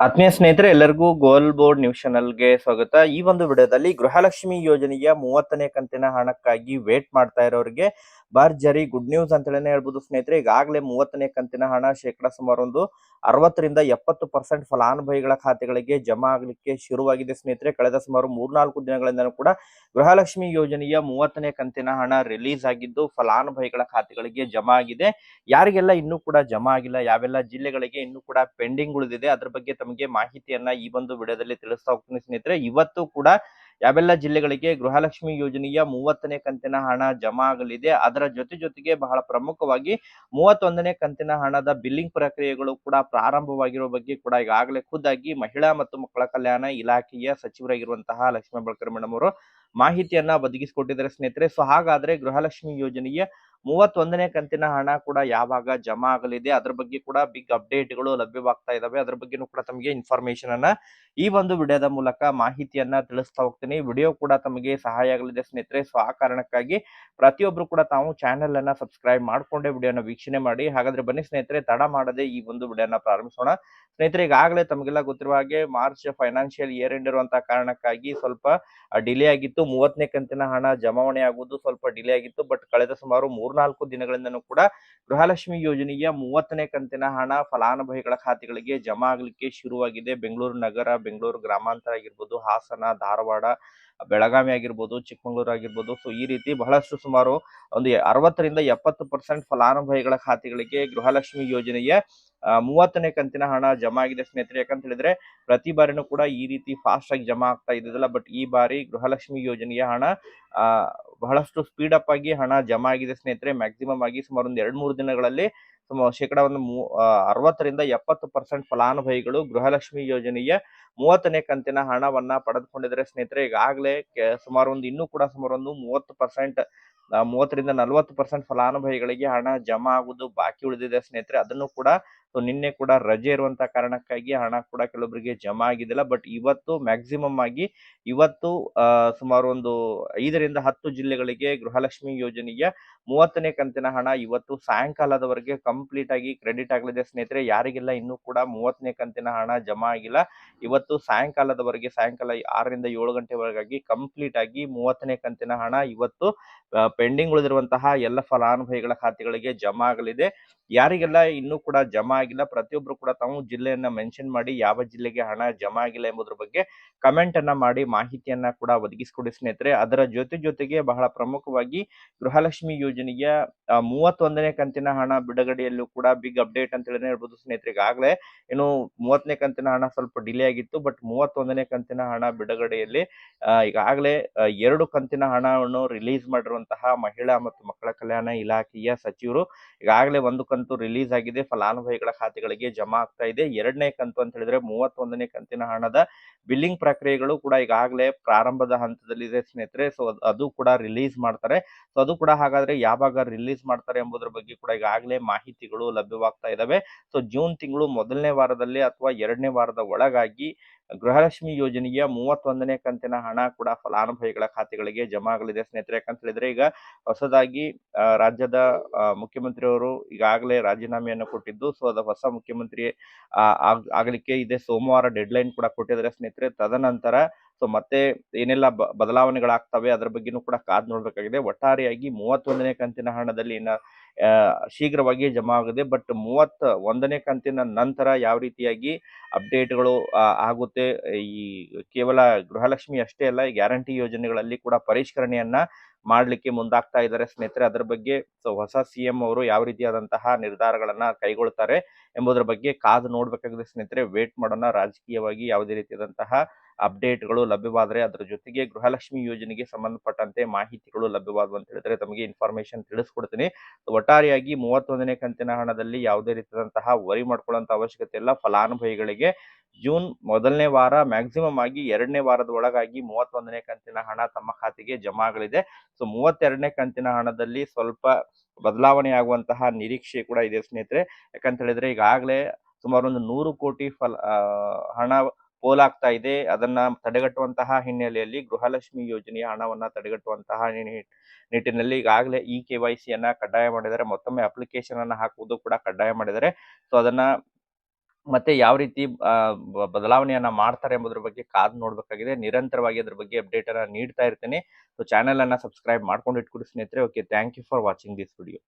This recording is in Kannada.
ಆತ್ಮೀಯ ಸ್ನೇಹಿತರೆ, ಎಲ್ಲರಿಗೂ ಗೋಲ್ ಬೋರ್ಡ್ ನ್ಯೂಸ್ ಚಾನಲ್ಗೆ ಸ್ವಾಗತ. ಈ ಒಂದು ವಿಡಿಯೋದಲ್ಲಿ ಗೃಹಲಕ್ಷ್ಮಿ ಯೋಜನೆಯ 30ನೇ ಕಂತಿನ ಹಣಕ್ಕಾಗಿ ವೇಟ್ ಮಾಡ್ತಾ ಇರೋರಿಗೆ ಭರ್ಜರಿ ಗುಡ್ ನ್ಯೂಸ್ ಅಂತ ಹೇಳಿ ಹೇಳ್ಬೋದು ಸ್ನೇಹಿತರೆ. ಈಗಾಗಲೇ 30ನೇ ಕಂತಿನ ಹಣ ಶೇಕಡ ಸುಮಾರು ಒಂದು 60% ಫಲಾನುಭವಿಗಳ ಖಾತೆಗಳಿಗೆ ಜಮಾ ಆಗಲಿಕ್ಕೆ ಶುರುವಾಗಿದೆ ಸ್ನೇಹಿತರೆ. ಕಳೆದ ಸುಮಾರು 3-4 ದಿನಗಳಿಂದ ಕೂಡ ಗೃಹಲಕ್ಷ್ಮಿ ಯೋಜನೆಯ 30ನೇ ಕಂತಿನ ಹಣ ರಿಲೀಸ್ ಆಗಿದ್ದು ಫಲಾನುಭವಿಗಳ ಖಾತೆಗಳಿಗೆ ಜಮಾ ಆಗಿದೆ. ಯಾರಿಗೆಲ್ಲ ಇನ್ನೂ ಕೂಡ ಜಮಾ ಆಗಿಲ್ಲ, ಯಾವೆಲ್ಲ ಜಿಲ್ಲೆಗಳಿಗೆ ಇನ್ನೂ ಕೂಡ ಪೆಂಡಿಂಗ್ ಉಳಿದಿದೆ, ಅದ್ರ ಬಗ್ಗೆ ತಮಗೆ ಮಾಹಿತಿಯನ್ನ ಈ ಒಂದು ವಿಡಿಯೋದಲ್ಲಿ ತಿಳಿಸ್ತಾ ಹೋಗ್ತೀನಿ ಸ್ನೇಹಿತರೆ. ಇವತ್ತು ಕೂಡ ಯಾವೆಲ್ಲ ಜಿಲ್ಲೆಗಳಿಗೆ ಗೃಹಲಕ್ಷ್ಮಿ ಯೋಜನೆಯ 30ನೇ ಕಂತಿನ ಹಣ ಜಮಾ ಆಗಲಿದೆ, ಅದರ ಜೊತೆಗೆ ಬಹಳ ಪ್ರಮುಖವಾಗಿ 31ನೇ ಕಂತಿನ ಹಣದ ಬಿಲ್ಲಿಂಗ್ ಪ್ರಕ್ರಿಯೆಗಳು ಕೂಡ ಪ್ರಾರಂಭವಾಗಿರುವ ಬಗ್ಗೆ ಕೂಡ ಈಗಾಗಲೇ ಖುದ್ದಾಗಿ ಮಹಿಳಾ ಮತ್ತು ಮಕ್ಕಳ ಕಲ್ಯಾಣ ಇಲಾಖೆಯ ಸಚಿವರಾಗಿರುವಂತಹ ಲಕ್ಷ್ಮೀ ಹೆಬ್ಬಾಳ್ಕರ್ ಮೇಡಮ್ ಅವರು ಮಾಹಿತಿಯನ್ನ ಒದಗಿಸಿಕೊಟ್ಟಿದ್ದಾರೆ ಸ್ನೇಹಿತರೆ. ಸೊ ಹಾಗಾದ್ರೆ ಗೃಹಲಕ್ಷ್ಮಿ ಯೋಜನೆಯ 31ನೇ ಕಂತಿನ ಹಣ ಕೂಡ ಯಾವಾಗ ಜಮಾ ಆಗಲಿದೆ, ಅದ್ರ ಬಗ್ಗೆ ಕೂಡ ಬಿಗ್ ಅಪ್ಡೇಟ್ಗಳು ಲಭ್ಯವಾಗ್ತಾ ಇದಾವೆ. ಅದ್ರ ಬಗ್ಗೆನೂ ಕೂಡ ತಮಗೆ ಇನ್ಫಾರ್ಮೇಶನ್ ಅನ್ನ ಈ ಒಂದು ವಿಡಿಯೋದ ಮೂಲಕ ಮಾಹಿತಿಯನ್ನ ತಿಳಿಸ್ತಾ ಹೋಗ್ತೀನಿ. ವಿಡಿಯೋ ಕೂಡ ತಮಗೆ ಸಹಾಯ ಆಗಲಿದೆ ಸ್ನೇಹಿತರೆ. ಸೊ ಆ ಕಾರಣಕ್ಕಾಗಿ ಪ್ರತಿಯೊಬ್ರು ಕೂಡ ತಾವು ಚಾನೆಲ್ ಅನ್ನ ಸಬ್ಸ್ಕ್ರೈಬ್ ಮಾಡ್ಕೊಂಡೆ ವಿಡಿಯೋನ ವೀಕ್ಷಣೆ ಮಾಡಿ. ಹಾಗಾದ್ರೆ ಬನ್ನಿ ಸ್ನೇಹಿತರೆ, ತಡ ಮಾಡದೆ ಈ ಒಂದು ವಿಡಿಯೋನ ಪ್ರಾರಂಭಿಸೋಣ. ಸ್ನೇಹಿತರೆ, ಈಗಾಗಲೇ ತಮಗೆಲ್ಲ ಗೊತ್ತಿರುವ ಹಾಗೆ ಮಾರ್ಚ್ ಫೈನಾನ್ಷಿಯಲ್ ಇಯರ್ ಎಂಡ್ ಇರುವಂತಹ ಕಾರಣಕ್ಕಾಗಿ ಸ್ವಲ್ಪ ಡಿಲೇ ಆಗಿತ್ತು. 30ನೇ ಕಂತಿನ ಹಣ ಜಮಾವಣೆ ಆಗುವುದು ಸ್ವಲ್ಪ ಡಿಲೇ ಆಗಿತ್ತು. ಬಟ್ ಕಳೆದ ಸುಮಾರು 3-4 ದಿನಗಳಿಂದನೂ ಕೂಡ ಗೃಹಲಕ್ಷ್ಮಿ ಯೋಜನೆಯ 30ನೇ ಕಂತಿನ ಹಣ ಫಲಾನುಭವಿಗಳ ಖಾತೆಗಳಿಗೆ ಜಮಾ ಆಗಲಿಕ್ಕೆ ಶುರುವಾಗಿದೆ. ಬೆಂಗಳೂರು ನಗರ, ಬೆಂಗಳೂರು ಗ್ರಾಮಾಂತರ ಆಗಿರ್ಬೋದು, ಹಾಸನ, ಧಾರವಾಡ, ಬೆಳಗಾವಿ ಆಗಿರ್ಬೋದು, ಚಿಕ್ಕಮಗಳೂರು ಆಗಿರ್ಬೋದು. ಸೊ ಈ ರೀತಿ ಬಹಳಷ್ಟು ಸುಮಾರು ಒಂದು 60-70% ಫಲಾನುಭವಿಗಳ ಖಾತೆಗಳಿಗೆ ಗೃಹಲಕ್ಷ್ಮಿ ಯೋಜನೆಯ 30ನೇ ಕಂತಿನ ಹಣ ಜಮಾ ಆಗಿದೆ ಸ್ನೇಹಿತರೆ. ಯಾಕಂತ ಹೇಳಿದ್ರೆ ಪ್ರತಿ ಬಾರಿನೂ ಕೂಡ ಈ ರೀತಿ ಫಾಸ್ಟ್ ಆಗಿ ಜಮಾ ಆಗ್ತಾ ಇದ್ದಿದ್ದಲ್ಲ. ಬಟ್ ಈ ಬಾರಿ ಗೃಹಲಕ್ಷ್ಮಿ ಯೋಜನೆಯ ಹಣ ಬಹಳಷ್ಟು ಸ್ಪೀಡ್ ಅಪ್ ಆಗಿ ಹಣ ಜಮಾ ಆಗಿದೆ ಸ್ನೇಹಿತರೆ. ಮ್ಯಾಕ್ಸಿಮಮ್ ಆಗಿ ಸುಮಾರು ಒಂದು 2-3 ದಿನಗಳಲ್ಲಿ ಶೇಕಡ ಒಂದು 60-70% ಫಲಾನುಭವಿಗಳು ಗೃಹಲಕ್ಷ್ಮಿ ಯೋಜನೆಯ 30ನೇ ಕಂತಿನ ಹಣವನ್ನ ಪಡೆದುಕೊಂಡಿದ್ದಾರೆ ಸ್ನೇಹಿತರೆ. ಈಗಾಗಲೇ ಸುಮಾರು ಒಂದು ಇನ್ನೂ ಕೂಡ ಸುಮಾರು ಒಂದು 30%, 30-40% ಫಲಾನುಭವಿಗಳಿಗೆ ಹಣ ಜಮಾ ಆಗುವುದು ಬಾಕಿ ಉಳಿದಿದೆ ಸ್ನೇಹಿತರೆ. ಅದನ್ನು ಕೂಡ ನಿನ್ನೆ ಕೂಡ ರಜೆ ಇರುವಂತಹ ಕಾರಣಕ್ಕಾಗಿ ಹಣ ಕೂಡ ಕೆಲವೊಬ್ಬರಿಗೆ ಜಮಾ ಆಗಿದ್ದಿಲ್ಲ. ಬಟ್ ಇವತ್ತು ಮ್ಯಾಕ್ಸಿಮಮ್ ಆಗಿ ಇವತ್ತು ಸುಮಾರು ಒಂದು 5-10 ಜಿಲ್ಲೆಗಳಿಗೆ ಗೃಹಲಕ್ಷ್ಮಿ ಯೋಜನೆಯ 30ನೇ ಕಂತಿನ ಹಣ ಇವತ್ತು ಸಾಯಂಕಾಲದವರೆಗೆ ಕಂಪ್ಲೀಟ್ ಆಗಿ ಕ್ರೆಡಿಟ್ ಆಗಲಿದೆ ಸ್ನೇಹಿತರೆ. ಯಾರಿಗೆಲ್ಲ ಇನ್ನೂ ಕೂಡ 30ನೇ ಕಂತಿನ ಹಣ ಜಮಾ ಆಗಿಲ್ಲ, ಇವತ್ತು ಸಾಯಂಕಾಲದವರೆಗೆ, ಸಾಯಂಕಾಲ 6-7 ಗಂಟೆವರೆಗಾಗಿ ಕಂಪ್ಲೀಟ್ ಆಗಿ 30ನೇ ಕಂತಿನ ಹಣ ಇವತ್ತು ಪೆಂಡಿಂಗ್ ಉಳಿದಿರುವಂತಹ ಎಲ್ಲ ಫಲಾನುಭವಿಗಳ ಖಾತೆಗಳಿಗೆ ಜಮಾ ಆಗಲಿದೆ. ಯಾರಿಗೆಲ್ಲ ಇನ್ನೂ ಕೂಡ ಜಮಾ ಆಗಿಲ್ಲ ಪ್ರತಿಯೊಬ್ರು ಕೂಡ ತಾವು ಜಿಲ್ಲೆಯನ್ನ ಮೆನ್ಷನ್ ಮಾಡಿ ಯಾವ ಜಿಲ್ಲೆಗೆ ಹಣ ಜಮಾ ಆಗಿಲ್ಲ ಎಂಬುದರ ಬಗ್ಗೆ ಕಮೆಂಟ್ ಅನ್ನ ಮಾಡಿ ಮಾಹಿತಿಯನ್ನ ಕೂಡ ಒದಗಿಸಿಕೊಡಿ ಸ್ನೇಹಿತರೆ. ಅದರ ಜೊತೆಗೆ ಬಹಳ ಪ್ರಮುಖವಾಗಿ ಗೃಹಲಕ್ಷ್ಮಿ ಯೋಜನೆಯ 31ನೇ ಕಂತಿನ ಹಣ ಬಿಡುಗಡೆಯಲ್ಲೂ ಕೂಡ ಬಿಗ್ ಅಪ್ಡೇಟ್ ಅಂತ ಹೇಳಿ ಹೇಳ್ಬೋದು ಸ್ನೇಹಿತರೆ. ಈಗಾಗಲೇ ಏನು 30ನೇ ಕಂತಿನ ಹಣ ಸ್ವಲ್ಪ ಡಿಲೇ ಆಗಿತ್ತು. ಬಟ್ 31ನೇ ಕಂತಿನ ಹಣ ಬಿಡುಗಡೆಯಲ್ಲಿ ಈಗಾಗಲೇ 2 ಕಂತಿನ ಹಣವನ್ನು ರಿಲೀಸ್ ಮಾಡಿರುವಂತಹ ಮಹಿಳಾ ಮತ್ತು ಮಕ್ಕಳ ಕಲ್ಯಾಣ ಇಲಾಖೆಯ ಸಚಿವರು ಈಗಾಗಲೇ ಒಂದು ಕಂತು ರಿಲೀಸ್ ಆಗಿದೆ, ಫಲಾನುಭವಿಗಳ ಖಾತೆಗಳಿಗೆ ಜಮಾ ಆಗ್ತಾ ಇದೆ. 2ನೇ ಕಂತು ಅಂತ ಹೇಳಿದ್ರೆ 31ನೇ ಕಂತಿನ ಹಣದ ಬಿಲ್ಲಿಂಗ್ ಪ್ರಕ್ರಿಯೆಗಳು ಕೂಡ ಈಗಾಗಲೇ ಪ್ರಾರಂಭದ ಹಂತದಲ್ಲಿದೆ ಸ್ನೇಹಿತರೆ. ಸೊ ಅದು ಕೂಡ ರಿಲೀಸ್ ಮಾಡ್ತಾರೆ. ಸೊ ಅದು ಕೂಡ ಹಾಗಾದ್ರೆ ಯಾವಾಗ ರಿಲೀಸ್ ಮಾಡ್ತಾರೆ ಎಂಬುದರ ಬಗ್ಗೆ ಕೂಡ ಈಗಾಗಲೇ ಮಾಹಿತಿಗಳು ಲಭ್ಯವಾಗ್ತಾ ಇದಾವೆ. ಸೊ ಜೂನ್ ತಿಂಗಳು ಮೊದಲನೇ ವಾರದಲ್ಲಿ ಅಥವಾ 2ನೇ ವಾರದ ಒಳಗಾಗಿ ಗೃಹಲಕ್ಷ್ಮಿ ಯೋಜನೆಯ 31ನೇ ಕಂತಿನ ಹಣ ಕೂಡ ಫಲಾನುಭವಿಗಳ ಖಾತೆಗಳಿಗೆ ಜಮಾ ಆಗಲಿದೆ ಸ್ನೇಹಿತರೆ. ಯಾಕಂತ ಹೇಳಿದ್ರೆ ಈಗ ಹೊಸದಾಗಿ ರಾಜ್ಯದ ಮುಖ್ಯಮಂತ್ರಿಯವರು ಈಗಾಗಲೇ ರಾಜೀನಾಮೆಯನ್ನು ಕೊಟ್ಟಿದ್ದು, ಸೊ ಅದ ಹೊಸ ಮುಖ್ಯಮಂತ್ರಿ ಆಗಲಿಕ್ಕೆ ಇದೆ ಸೋಮವಾರ ಡೆಡ್ಲೈನ್ ಕೂಡ ಕೊಟ್ಟಿದ್ದಾರೆ ಸ್ನೇಹಿತರೆ. ತದನಂತರ ಸೊ ಮತ್ತೆ ಏನೆಲ್ಲ ಬದಲಾವಣೆಗಳಾಗ್ತವೆ ಅದರ ಬಗ್ಗೆನೂ ಕೂಡ ಕಾದ್ ನೋಡ್ಬೇಕಾಗಿದೆ. ಒಟ್ಟಾರೆಯಾಗಿ 31ನೇ ಕಂತಿನ ಹಣದಲ್ಲಿ ಶೀಘ್ರವಾಗಿ ಜಮಾ ಆಗಿದೆ. ಬಟ್ 31ನೇ ಕಂತಿನ ನಂತರ ಯಾವ ರೀತಿಯಾಗಿ ಅಪ್ಡೇಟ್ಗಳು ಆಗುತ್ತೆ, ಈ ಕೇವಲ ಗೃಹಲಕ್ಷ್ಮಿ ಅಷ್ಟೇ ಅಲ್ಲ, ಗ್ಯಾರಂಟಿ ಯೋಜನೆಗಳಲ್ಲಿ ಕೂಡ ಪರಿಷ್ಕರಣೆಯನ್ನ ಮಾಡ್ಲಿಕ್ಕೆ ಮುಂದಾಗ್ತಾ ಇದ್ದಾರೆ ಸ್ನೇಹಿತರೆ. ಅದರ ಬಗ್ಗೆ ಸೊ ಹೊಸ ಸಿಎಂ ಅವರು ಯಾವ ರೀತಿಯಾದಂತಹ ನಿರ್ಧಾರಗಳನ್ನ ಕೈಗೊಳ್ತಾರೆ ಎಂಬುದರ ಬಗ್ಗೆ ಕಾದು ನೋಡ್ಬೇಕಾಗಿದೆ ಸ್ನೇಹಿತರೆ. ವೇಟ್ ಮಾಡೋಣ. ರಾಜಕೀಯವಾಗಿ ಯಾವುದೇ ರೀತಿಯಾದಂತಹ ಅಪ್ಡೇಟ್ಗಳು ಲಭ್ಯವಾದರೆ ಅದರ ಜೊತೆಗೆ ಗೃಹಲಕ್ಷ್ಮಿ ಯೋಜನೆಗೆ ಸಂಬಂಧಪಟ್ಟಂತೆ ಮಾಹಿತಿಗಳು ಲಭ್ಯವಾದವು ಅಂತ ಹೇಳಿದ್ರೆ ತಮಗೆ ಇನ್ಫಾರ್ಮೇಶನ್ ತಿಳಿಸ್ಕೊಡ್ತೀನಿ. ಒಟ್ಟಾರೆಯಾಗಿ 31ನೇ ಕಂತಿನ ಹಣದಲ್ಲಿ ಯಾವುದೇ ರೀತಿಯಾದಂತಹ ವರಿ ಮಾಡ್ಕೊಳ್ಳುವಂತ ಅವಶ್ಯಕತೆ ಇಲ್ಲ. ಫಲಾನುಭವಿಗಳಿಗೆ ಜೂನ್ ಮೊದಲನೇ ವಾರ, ಮ್ಯಾಕ್ಸಿಮಮ್ ಆಗಿ 2ನೇ ವಾರದ ಒಳಗಾಗಿ 31ನೇ ಕಂತಿನ ಹಣ ತಮ್ಮ ಖಾತೆಗೆ ಜಮಾ ಆಗಲಿದೆ. ಸೊ 32ನೇ ಕಂತಿನ ಹಣದಲ್ಲಿ ಸ್ವಲ್ಪ ಬದಲಾವಣೆ ಆಗುವಂತಹ ನಿರೀಕ್ಷೆ ಕೂಡ ಇದೆ ಸ್ನೇಹಿತರೆ. ಯಾಕಂತ ಹೇಳಿದ್ರೆ ಈಗಾಗಲೇ ಸುಮಾರು ಒಂದು 100 ಕೋಟಿ ಹಣ ಪೋಲಾಗ್ತಾ ಇದೆ. ಅದನ್ನ ತಡೆಗಟ್ಟುವಂತಹ ಹಿನ್ನೆಲೆಯಲ್ಲಿ ಗೃಹಲಕ್ಷ್ಮಿ ಯೋಜನೆಯ ಹಣವನ್ನ ತಡೆಗಟ್ಟುವಂತಹ ನಿಟ್ಟಿನಲ್ಲಿ ಈಗಾಗಲೇ KYC ಯನ್ನ ಕಡ್ಡಾಯ ಮಾಡಿದ್ದಾರೆ. ಮತ್ತೊಮ್ಮೆ ಅಪ್ಲಿಕೇಶನ್ ಅನ್ನ ಹಾಕುವುದು ಕೂಡ ಕಡ್ಡಾಯ ಮಾಡಿದ್ದಾರೆ. ಸೊ ಅದನ್ನ ಮತ್ತೆ ಯಾವ ರೀತಿ ಬದಲಾವಣೆಯನ್ನ ಮಾಡ್ತಾರೆ ಎಂಬುದ್ರ ಬಗ್ಗೆ ಕಾದು ನೋಡ್ಬೇಕಾಗಿದೆ. ನಿರಂತರವಾಗಿ ಅದ್ರ ಬಗ್ಗೆ ಅಪ್ಡೇಟ್ ಅನ್ನ ನೀಡ್ತಾ ಇರ್ತೇನೆ. ಸೊ ಚಾನೆಲ್ ಅನ್ನ ಸಬ್ಸ್ಕ್ರೈಬ್ ಮಾಡ್ಕೊಂಡು ಇಟ್ಕೊಡಿ ಸ್ನೇಹಿತರೆ. Okay, thank you for watching this video.